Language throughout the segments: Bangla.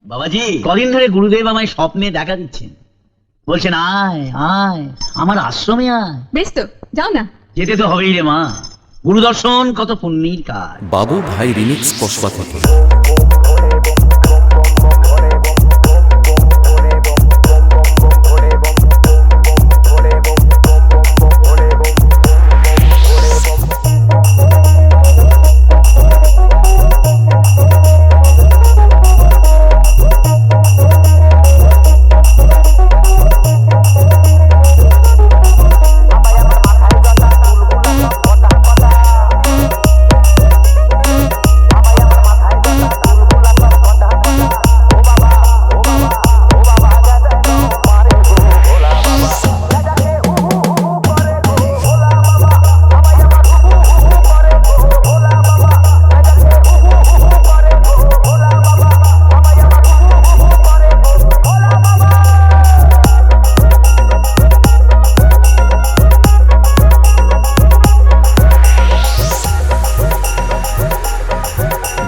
বাবাজি, কদিন ধরে গুরুদেব আমায় স্বপ্নে দেখা দিচ্ছেন, বলছেন আয় আয় আমার আশ্রমে আয়। বেশ তো, যাও না। যেতে তো হবেই রে মা, গুরুদর্শন কত পুণ্যের কাজ। বাবু ভাই রিমিক্স কসবা থেকে।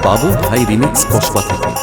বাবু ভাই রিমিক্স কসবা থেকে।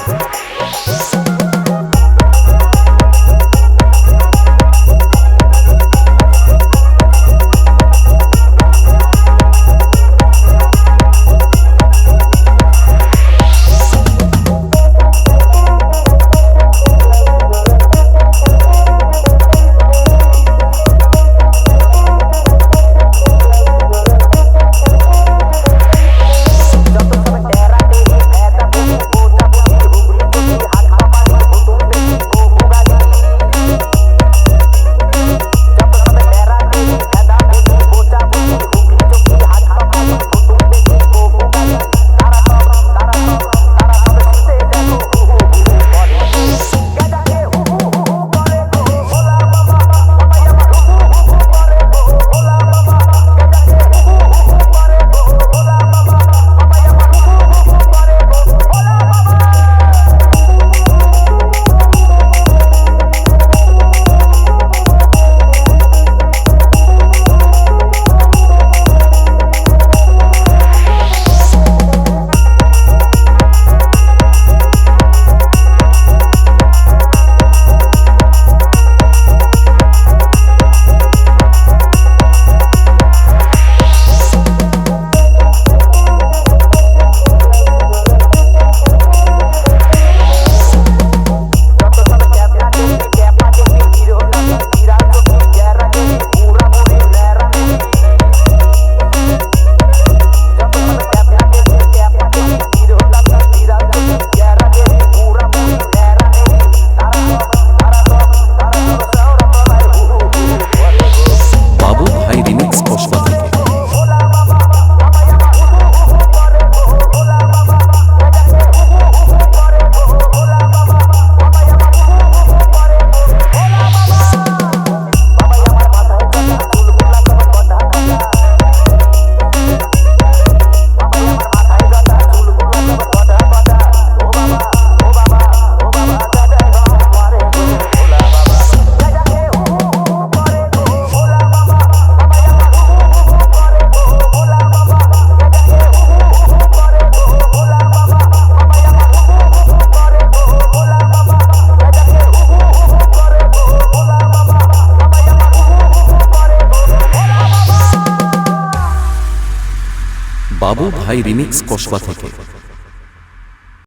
বাবু ভাই রিমিক্স কসবা থেকে।